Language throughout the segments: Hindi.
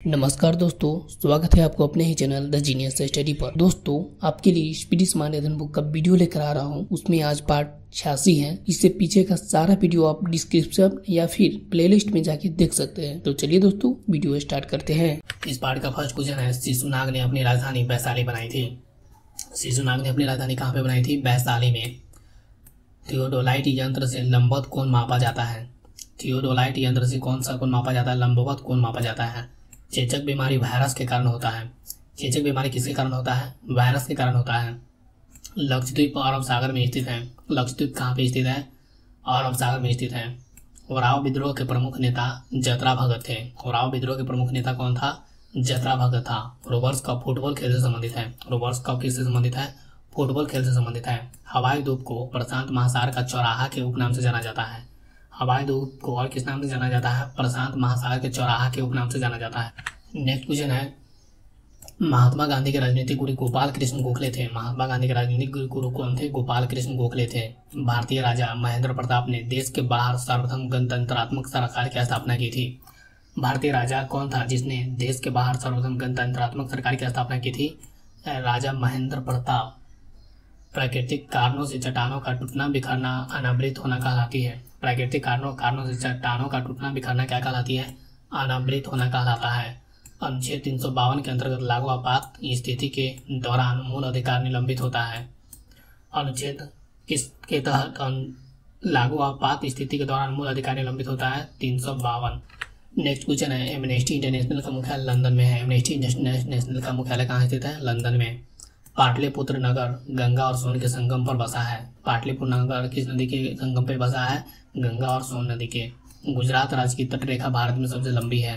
नमस्कार दोस्तों, स्वागत है आपको अपने ही चैनल द जीनियस स्टडी पर। दोस्तों, आपके लिए स्पीडी स्मार्ट अध्ययन बुक का वीडियो लेकर आ रहा हूं। उसमें आज पार्ट 86 है। इससे पीछे का सारा वीडियो आप डिस्क्रिप्शन या फिर प्लेलिस्ट में जाके देख सकते हैं। तो चलिए दोस्तों, वीडियो स्टार्ट करते हैं। इस पार्ट का फर्स्ट क्वेश्चन है, शिशुनाग ने अपनी राजधानी वैशाली बनाई थी। शिशुनाग ने अपनी राजधानी कहाँ पे बनाई थी? वैशाली में। थियोडोलाइट यंत्र से लंबवत कोण मापा जाता है। थियोडोलाइट यंत्र से कौन सा कोण मापा जाता है? लंबवत कोण मापा जाता है। चेचक बीमारी वायरस के कारण होता है। चेचक बीमारी किसके कारण होता है? वायरस के कारण होता है। लक्षद्वीप अरब सागर में स्थित है। लक्षद्वीप कहाँ पे स्थित है? अरब सागर में स्थित है। उराव विद्रोह के प्रमुख नेता जतरा भगत थे। उराव विद्रोह के प्रमुख नेता कौन था? जतरा भगत था। रोबर्स कप फुटबॉल खेल से संबंधित है। रोबर्स कप किससे संबंधित है? फुटबॉल खेल से संबंधित है। हवाई धूप को प्रशांत महासागर का चौराहा के उपनाम से जाना जाता है। हवाई धूप को और किस नाम से जाना जाता है? प्रशांत महासागर के चौराहा के उपनाम से जाना जाता है। नेक्स्ट क्वेश्चन है, महात्मा गांधी के राजनीतिक गुरु गोपाल कृष्ण गोखले थे। महात्मा गांधी के राजनीतिक गुरु कौन थे? गोपाल कृष्ण गोखले थे। भारतीय राजा महेंद्र प्रताप ने देश के बाहर सर्वप्रथम गणतंत्रात्मक सरकार की स्थापना की थी। भारतीय राजा कौन था जिसने देश के बाहर सर्वप्रथम गणतंत्रात्मक सरकार की स्थापना की थी? राजा महेंद्र प्रताप। प्राकृतिक कारणों से चट्टानों का टूटना बिखरना अनावृत होना कहलाती है। प्राकृतिक कारणों से चट्टानों का टूटना बिखरना क्या कहलाती है? अनावृत होना कहलाता है। अनुच्छेद 352 के अंतर्गत लागू आपात स्थिति के दौरान मूल अधिकार निलंबित होता है। अनुच्छेद किसके तहत लागू आपात स्थिति के दौरान मूल अधिकार निलंबित होता है? 352। नेक्स्ट क्वेश्चन है, एमनेस्टी इंटरनेशनल का मुख्यालय लंदन में है। एमनेस्टी इंटरनेशनल का मुख्यालय कहाँ स्थित है? लंदन में। पाटलिपुत्र नगर गंगा और सोन के संगम पर बसा है। पाटलिपुत्र नगर किस नदी के संगम पर बसा है? गंगा और सोन नदी के। गुजरात राज्य की तटरेखा भारत में सबसे लंबी है।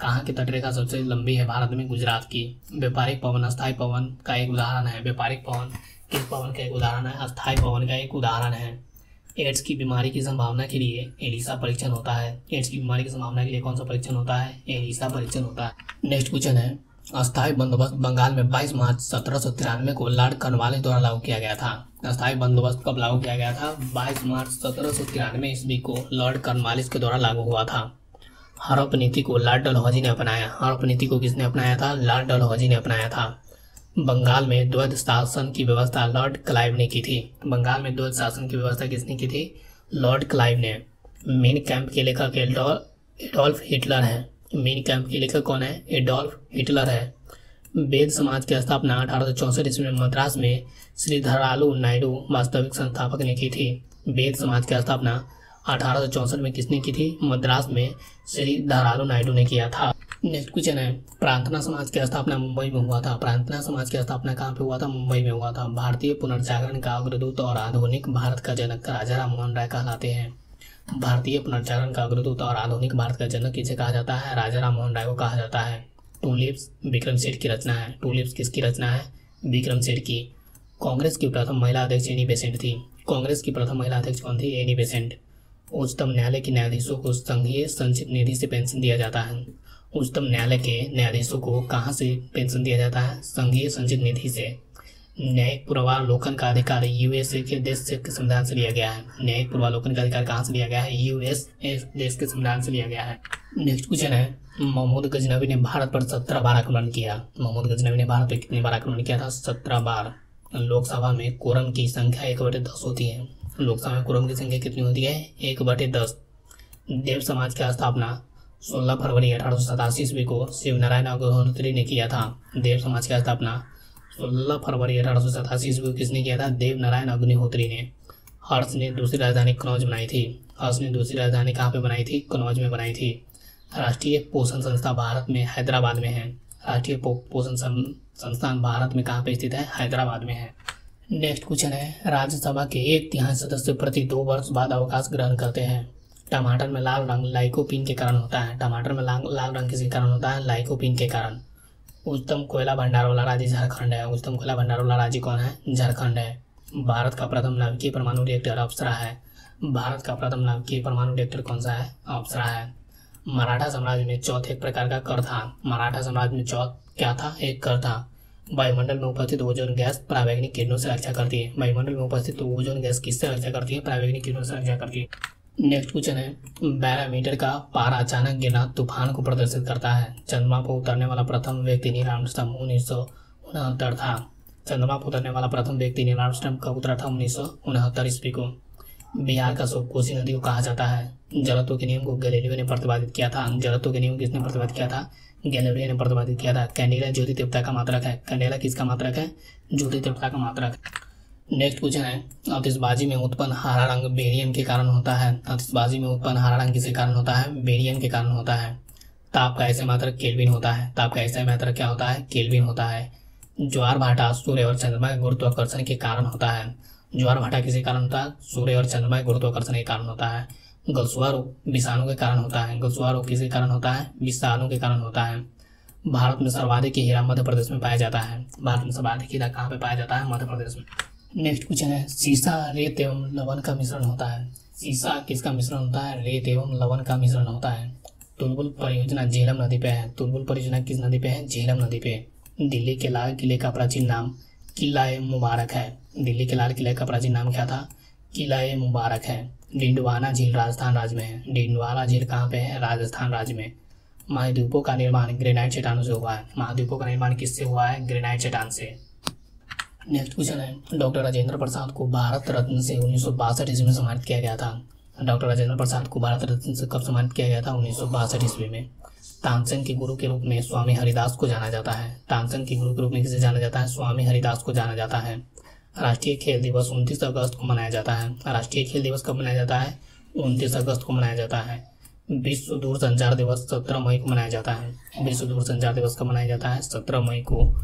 कहाँ की तटरेखा सबसे लंबी है? भारत में गुजरात की। व्यापारिक पवन अस्थायी पवन का एक उदाहरण है। व्यापारिक पवन किस पवन का एक उदाहरण है? अस्थायी पवन का एक उदाहरण है। एड्स की बीमारी की संभावना के लिए एलिसा परीक्षण होता है। एड्स की बीमारी की संभावना के लिए कौन सा परीक्षण होता है? एलिसा परीक्षण होता है। नेक्स्ट क्वेश्चन है, अस्थायी बंदोबस्त बंगाल में 22 मार्च 1793 को लॉर्ड कॉर्नवालिस द्वारा लागू किया गया था। अस्थायी बंदोबस्त कब लागू किया गया था? 22 मार्च 1793 ईस्वी को लॉर्ड कॉर्नवालिस के द्वारा लागू हुआ था। हड़प नीति को लॉर्ड डलहौजी ने अपनाया। हड़प नीति को किसने अपनाया था? लॉर्ड डलहौजी ने अपनाया था। बंगाल में द्वैध शासन की व्यवस्था लॉर्ड क्लाइव ने की थी। बंगाल में द्वैध शासन की व्यवस्था किसने की थी? लॉर्ड क्लाइव ने। मेन कैंप के लेखक एडोल्फ हिटलर है। मेन कैंप के लेखक कौन है? एडोल्फ हिटलर है। वेद समाज की स्थापना 1864 ईस्वी में मद्रास में श्री धरालू नायडू वास्तविक संस्थापक ने की थी। वेद समाज की स्थापना 1864 में किसने की थी? मद्रास में श्री धरालू नायडू ने किया था। नेक्स्ट क्वेश्चन है, प्रार्थना समाज की स्थापना मुंबई में हुआ था। प्रार्थना समाज की स्थापना कहाँ पे हुआ था? मुंबई में हुआ था। भारतीय पुनर्जागरण का अग्रदूत और आधुनिक भारत का जनक राजा राम मोहन राय कहलाते हैं। भारतीय पुनर्जागरण का अग्रदूत और आधुनिक भारत का जनक किसे कहा जाता है? राजा राम मोहन राय को कहा जाता है। टूलिप्स विक्रम सेठ की रचना है। टूलिप्स किसकी रचना है? विक्रम सेठ की। कांग्रेस की प्रथम महिला अध्यक्ष एनी बेसेंट थी। कांग्रेस की प्रथम महिला अध्यक्ष कौन थी? Annie Besant. उच्चतम न्यायालय के न्यायाधीशों को संघीय संचित निधि से पेंशन दिया जाता है। उच्चतम न्यायालय के न्यायाधीशों को कहाँ से पेंशन दिया जाता है? संघीय संचित निधि से। न्यायिक पूर्वावलोकन का अधिकार यूएसए के देश के संविधान से लिया गया है। न्यायिक पूर्वावलोकन का अधिकार कहाँ से लिया गया है? यूएसए देश के संविधान से लिया गया है। नेक्स्ट क्वेश्चन है, महमूद गजनवी ने भारत पर 17 बार आक्रमण किया। महमूद गजनवी ने भारत पर कितनी बार आक्रमण किया था? 17 बार। लोकसभा में कोरम की संख्या 1/10 होती है। लोकसभा में कोरम की संख्या कितनी होती है? 1/10। देव समाज की स्थापना 16 फरवरी 1887 ईस्वी को शिवनारायण अग्निहोत्री ने किया था। देव समाज की स्थापना 16 फरवरी 1887 ईस्वी को किसने किया था? देव नारायण अग्निहोत्री ने। हर्ष ने दूसरी राजधानी कनौज बनाई थी। हर्ष ने दूसरी राजधानी कहाँ पे बनाई थी? कनौज में बनाई थी। राष्ट्रीय पोषण संस्था भारत में हैदराबाद में है। राष्ट्रीय पोषण संस्थान भारत में कहाँ पे स्थित है? हैदराबाद में है। नेक्स्ट क्वेश्चन है, राज्यसभा के 1/3 सदस्य प्रति 2 वर्ष बाद अवकाश ग्रहण करते हैं। टमाटर में लाल रंग लाइकोपीन के कारण होता है। टमाटर में लाल रंग किसके कारण होता है? लाइकोपीन के कारण। उच्चतम कोयला भंडार वाला राज्य झारखंड है। उच्चतम कोयला भंडार वाला राज्य कौन है? झारखंड है। भारत का प्रथम नाभिकीय परमाणु रिएक्टर अप्सरा है। भारत का प्रथम नाभिकीय परमाणु रिएक्टर कौन सा है? अप्सरा है। मराठा साम्राज्य में चौथ एक प्रकार का कर था। मराठा साम्राज्य में चौथ क्या था? एक कर था। वायुमंडल में उपस्थित ओजोन गैस परावैंगनिक किरणों से रक्षा करती है। वायुमंडल में उपस्थित ओजोन गैस किससे रक्षा करती है? परावैंगनिक किरणों से रक्षा करती है। नेक्स्ट क्वेश्चन है, बैरोमीटर का पारा अचानक गिरना तूफान को प्रदर्शित करता है। चंद्रमा पर उतरने वाला प्रथम व्यक्ति नील आर्मस्ट्रांग 1969 था। चंद्रमा पर उतरने वाला प्रथम व्यक्ति नील आर्मस्ट्रांग कब उतरा था? 1969 ईस्वी को। बिहार का शोक कोसी नदी को कहा जाता है। जड़त्व के नियम को गैलीलियो ने प्रतिपादित किया था। जड़त्व के नियम किसने प्रतिपादित किया था? गैलीलियो ने प्रतिपादित किया था। कैंडेला ज्योति तीव्रता का मात्रक है। कैंडेला किसका मात्रक है? ज्योति तीव्रता का मात्रक। नेक्स्ट क्वेश्चन है, आतिशबाजी में उत्पन्न हरा रंग बेरियम के कारण होता है। आतिशबाजी में उत्पन्न हरा रंग किसके कारण होता है? बेरियम के कारण होता है। ताप का ऐसा मात्रक केल्विन होता है। ताप का ऐसा मात्रक क्या होता है? केल्विन होता है। ज्वार भाटा सूर्य और चंद्रमा के गुरुत्वाकर्षण के कारण होता है। ज्वार भाटा किसके कारण होता है? सूर्य और चंद्रमा के गुरुत्वाकर्षण के कारण होता है। गलसुआ रोग विषाणु के कारण होता है। गलसुआ रोग किसके कारण होता है? विषाणु के कारण होता है। भारत में सर्वाधिक हीरा मध्य प्रदेश में पाया जाता है। भारत में सर्वाधिक हीरा कहाँ पे पाया जाता है? मध्य प्रदेश में। नेक्स्ट क्वेश्चन है, सीसा रेत एवं लवण का मिश्रण होता है। सीसा किसका मिश्रण होता है? रेत एवं लवण का मिश्रण होता है। तुलबुल परियोजना झेलम नदी पे है। तुलबुल परियोजना किस नदी पे है? झेलम नदी पे। दिल्ली के लाल किले का प्राचीन नाम किला ए मुबारक है। दिल्ली के लाल किले का प्राचीन नाम क्या था? किला ए मुबारक है। डिंडवाना झील राजस्थान राज्य में है। डिंडवाना झील कहाँ पे है? राजस्थान राज्य में। महाद्वीपों का निर्माण ग्रेनाइट चट्टानों से हुआ है। महाद्वीपों का निर्माण किससे हुआ है? ग्रेनाइट चट्टान से। नेक्स्ट क्वेश्चन है, डॉक्टर राजेंद्र प्रसाद को भारत रत्न से 1962 ईस्वी में सम्मानित किया गया था। डॉक्टर राजेंद्र प्रसाद को भारत रत्न से कब सम्मानित किया गया था? 1962 ईस्वी में। तानसेन के गुरु के रूप में स्वामी हरिदास को जाना जाता है। तानसेन के गुरु के रूप में किसे जाना जाता है? स्वामी हरिदास को जाना जाता है। राष्ट्रीय खेल दिवस 29 अगस्त को मनाया जाता है। राष्ट्रीय खेल दिवस कब मनाया जाता है? 29 अगस्त को मनाया जाता है। विश्व दूरसंचार दिवस 17 मई को मनाया जाता है। विश्व दूरसंचार दिवस कब मनाया जाता है? 17 मई को।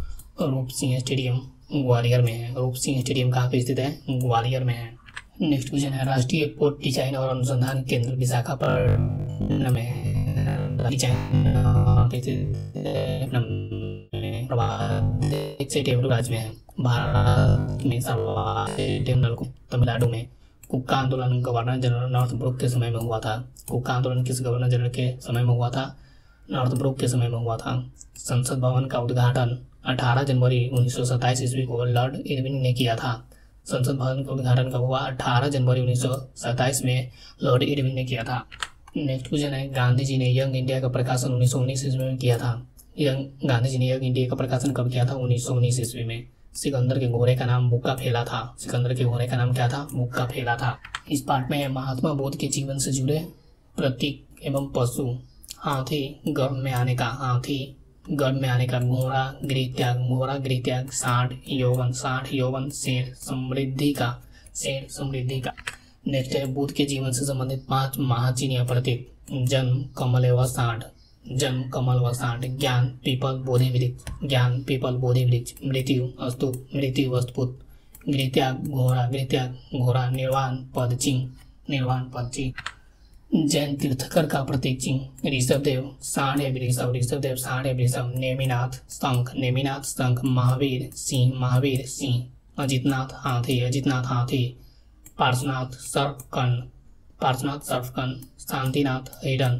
रूप सिंह स्टेडियम ग्वालियर में है। रूप सिंह स्टेडियम कहाँ पे स्थित है? ग्वालियर में है। नेक्स्ट क्वेश्चन है, राष्ट्रीय पोर्ट डिजाइन और अनुसंधान केंद्र विशाखापट्टनम में है। राज्य में है। भारत में सर्वाधिक टर्मिनल तमिलनाडु में। कुक्का आंदोलन गवर्नर जनरल नॉर्थब्रुक के समय में हुआ था। कुक्का आंदोलन किस गवर्नर जनरल के समय में हुआ था? नॉर्थब्रुक के समय में हुआ था। संसद भवन का उद्घाटन 18 जनवरी 1927 ईस्वी को लॉर्ड इरविन ने किया था। संसद भवन का उद्घाटन कब हुआ? 18 जनवरी 1927 में लॉर्ड इरविन ने किया था। नेक्स्ट क्वेश्चन है, गांधी जी ने यंग इंडिया का प्रकाशन 1919 ईस्वी में किया था। गांधी जी ने यंग इंडिया का प्रकाशन कब किया था? 1919 ईस्वी में। सिकंदर के घोड़े का नाम बुक्का फेला था। सिकंदर के घोड़े का नाम क्या था? बुक्का फेला था। इस पार्ट में महात्मा बुद्ध के जीवन से जुड़े प्रतीक एवं पशु। हाथी गर्भ में आने का, हाथी गर्भ में आने का। घोड़ा गृह त्याग, घोड़ा गृह त्याग। सांड यौवन, शेर समृद्धि का, शेर समृद्धि का। नेक्स्ट है, बुद्ध के जीवन से संबंधित 5 महाचिन्ह प्रतीक। जन्म कमल व सांड, जन्म कमल व सांड। ज्ञान पीपल बोधि वृक्ष, ज्ञान पीपल बोधि वृक्ष। मृत्यु स्तूप, मृत्यु वस्तुपुत। गृह त्याग घोड़ा। निर्वाण पद चिन्ह, निर्वाण पद चिन्ह। जैन तीर्थकर का प्रतीक चिन्ह ऋषभदेव, सांड है वृषभ, ऋषभदेव सांड है वृषभ। नेमिनाथ शंख। महावीर सिंह। अजितनाथ हाथी। पार्श्वनाथ सर्पकर्ण। शांतिनाथ हिरण।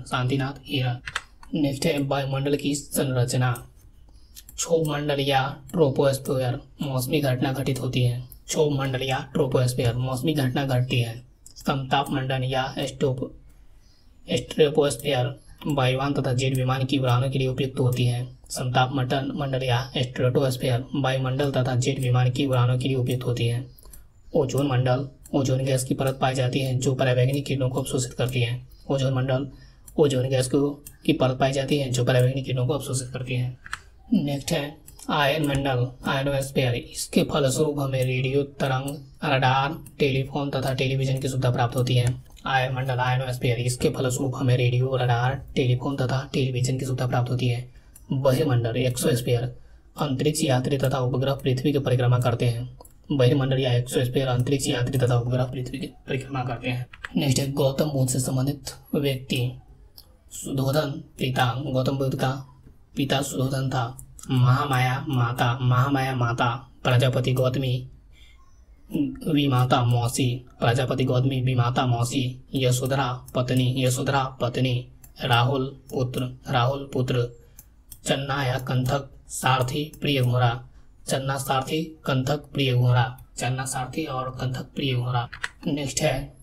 नेक्स्ट है, वायुमंडल की संरचना। क्षोभमंडल या ट्रोपोस्फीयर मौसमी घटना घटित होती है। क्षोभमंडल या ट्रोपोस्फीयर मौसमी घटना घटती है। समताप मंडल या स्ट्रेटोस्फीयर वायुयान तथा जेट विमान की उड़ानों के लिए उपयुक्त होती है। समताप मंडल या स्ट्रेटोस्फीयर वायुमंडल तथा जेट विमान की उड़ानों के लिए उपयुक्त होती है। ओजोन मंडल, ओजोन गैस की परत पाई जाती है जो पराबैंगनी किरणों को अवशोषित करती है। ओजोन मंडल ओजोन गैस की परत पाई जाती है जो पराबैंगनी किरणों को अवशोषित करती है। नेक्स्ट है, आयन मंडल आयनोस्फीयर। इसके फलस्वरूप हमें रेडियो तरंग, रडार, टेलीफोन तथा टेलीविजन की सुविधा प्राप्त होती है। आयन मंडल आयनोस्फीयर। इसके फलस्वरूप हमें रेडियो, रडार, टेलीफोन तथा टेलीविजन की सुविधा प्राप्त होती है। बहिर्मंडल एक्सोस्फीयर। अंतरिक्ष यात्री तथा उपग्रह पृथ्वी की परिक्रमा करते हैं। बहिर्मंडल या एक्सोस्फीयर अंतरिक्ष यात्री तथा उपग्रह पृथ्वी की परिक्रमा करते हैं। नेक्स्ट है, गौतम बुद्ध से संबंधित व्यक्ति। सुधोधन पिता, गौतम बुद्ध का पिता सुधोधन था। महामाया माता। प्रजापति गौतमी विमाता मौसी। यशोधरा पत्नी। राहुल पुत्र। चन्ना या कंथक सारथी प्रिय घोड़ा। चन्ना सारथी और कंथक प्रिय घोड़ा। नेक्स्ट है,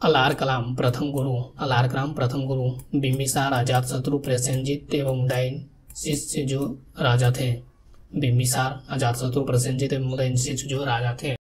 अलार कलाम प्रथम गुरु, अलार कलाम प्रथम गुरु। बिम्बिसार अजातशत्रु प्रसेनजीत एवं उदयन शिष्य जो राजा थे। बिम्बिसार अजातशत्रु प्रसेनजीत एवं उदयन शिष्य जो राजा थे।